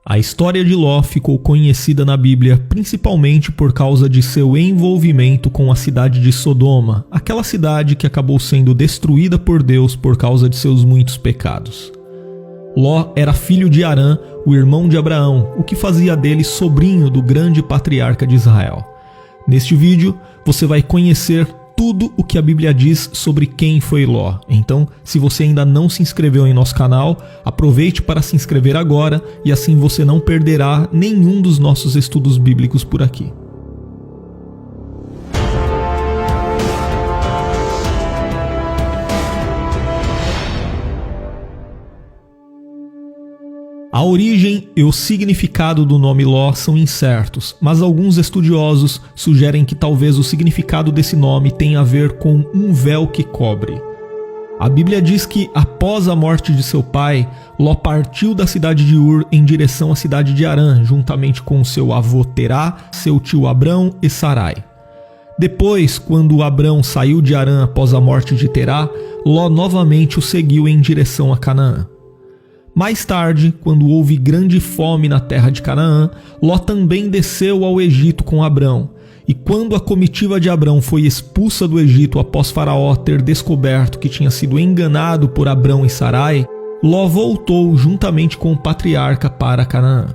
A história de Ló ficou conhecida na Bíblia principalmente por causa de seu envolvimento com a cidade de Sodoma, aquela cidade que acabou sendo destruída por Deus por causa de seus muitos pecados. Ló era filho de Harã, o irmão de Abraão, o que fazia dele sobrinho do grande patriarca de Israel. Neste vídeo, você vai conhecer tudo o que a Bíblia diz sobre quem foi Ló. Então, se você ainda não se inscreveu em nosso canal, aproveite para se inscrever agora e assim você não perderá nenhum dos nossos estudos bíblicos por aqui. A origem e o significado do nome Ló são incertos, mas alguns estudiosos sugerem que talvez o significado desse nome tenha a ver com um véu que cobre. A Bíblia diz que, após a morte de seu pai, Ló partiu da cidade de Ur em direção à cidade de Harã, juntamente com seu avô Terá, seu tio Abrão e Sarai. Depois, quando Abrão saiu de Harã após a morte de Terá, Ló novamente o seguiu em direção a Canaã. Mais tarde, quando houve grande fome na terra de Canaã, Ló também desceu ao Egito com Abrão. E quando a comitiva de Abrão foi expulsa do Egito após Faraó ter descoberto que tinha sido enganado por Abrão e Sarai, Ló voltou juntamente com o patriarca para Canaã.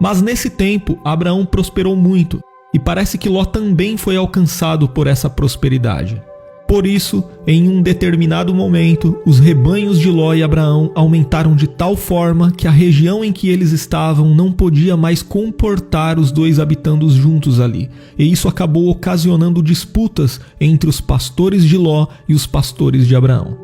Mas nesse tempo, Abraão prosperou muito, e parece que Ló também foi alcançado por essa prosperidade. Por isso, em um determinado momento, os rebanhos de Ló e Abraão aumentaram de tal forma que a região em que eles estavam não podia mais comportar os dois habitando juntos ali, e isso acabou ocasionando disputas entre os pastores de Ló e os pastores de Abraão.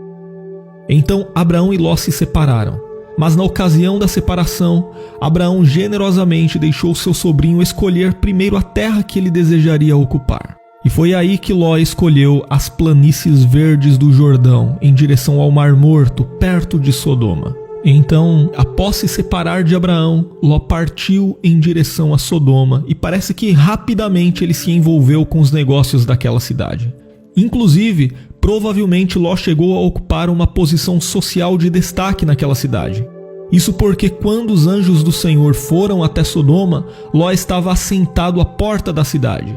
Então Abraão e Ló se separaram, mas na ocasião da separação, Abraão generosamente deixou seu sobrinho escolher primeiro a terra que ele desejaria ocupar. E foi aí que Ló escolheu as planícies verdes do Jordão, em direção ao Mar Morto, perto de Sodoma. Então, após se separar de Abraão, Ló partiu em direção a Sodoma e parece que rapidamente ele se envolveu com os negócios daquela cidade. Inclusive, provavelmente Ló chegou a ocupar uma posição social de destaque naquela cidade. Isso porque quando os anjos do Senhor foram até Sodoma, Ló estava assentado à porta da cidade.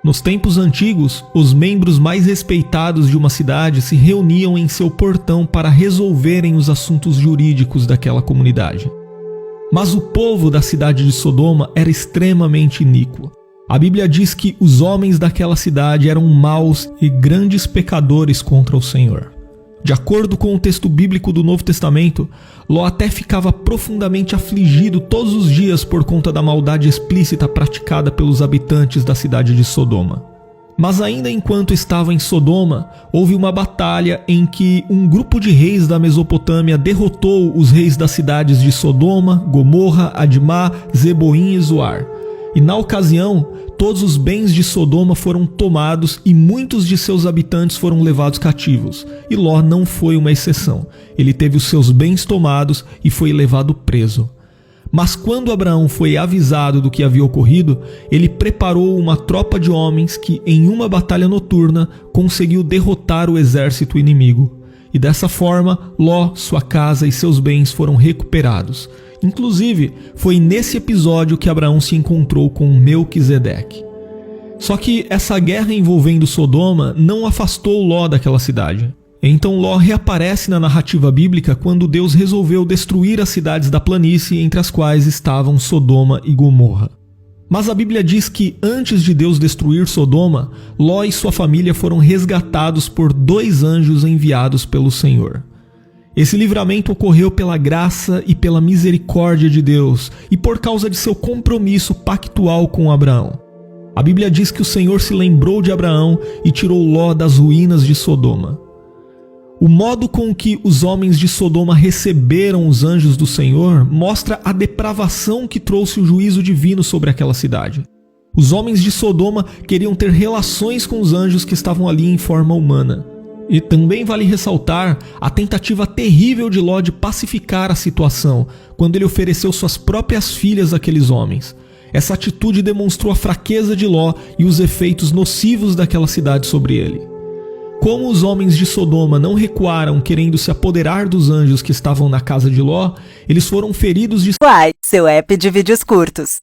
Nos tempos antigos, os membros mais respeitados de uma cidade se reuniam em seu portão para resolverem os assuntos jurídicos daquela comunidade. Mas o povo da cidade de Sodoma era extremamente iníquo. A Bíblia diz que os homens daquela cidade eram maus e grandes pecadores contra o Senhor. De acordo com o texto bíblico do Novo Testamento, Ló até ficava profundamente afligido todos os dias por conta da maldade explícita praticada pelos habitantes da cidade de Sodoma. Mas ainda enquanto estava em Sodoma, houve uma batalha em que um grupo de reis da Mesopotâmia derrotou os reis das cidades de Sodoma, Gomorra, Admá, Zeboim e Zoar. E na ocasião, todos os bens de Sodoma foram tomados e muitos de seus habitantes foram levados cativos. E Ló não foi uma exceção. Ele teve os seus bens tomados e foi levado preso. Mas quando Abraão foi avisado do que havia ocorrido, ele preparou uma tropa de homens que, em uma batalha noturna, conseguiu derrotar o exército inimigo. E dessa forma, Ló, sua casa e seus bens foram recuperados. Inclusive, foi nesse episódio que Abraão se encontrou com Melquisedeque. Só que essa guerra envolvendo Sodoma não afastou Ló daquela cidade. Então Ló reaparece na narrativa bíblica quando Deus resolveu destruir as cidades da planície, entre as quais estavam Sodoma e Gomorra. Mas a Bíblia diz que antes de Deus destruir Sodoma, Ló e sua família foram resgatados por 2 anjos enviados pelo Senhor. Esse livramento ocorreu pela graça e pela misericórdia de Deus e por causa de seu compromisso pactual com Abraão. A Bíblia diz que o Senhor se lembrou de Abraão e tirou Ló das ruínas de Sodoma. O modo com que os homens de Sodoma receberam os anjos do Senhor mostra a depravação que trouxe o juízo divino sobre aquela cidade. Os homens de Sodoma queriam ter relações com os anjos que estavam ali em forma humana. E também vale ressaltar a tentativa terrível de Ló de pacificar a situação, quando ele ofereceu suas próprias filhas àqueles homens. Essa atitude demonstrou a fraqueza de Ló e os efeitos nocivos daquela cidade sobre ele. Como os homens de Sodoma não recuaram querendo se apoderar dos anjos que estavam na casa de Ló, eles foram feridos de Uai, seu app de vídeos curtos.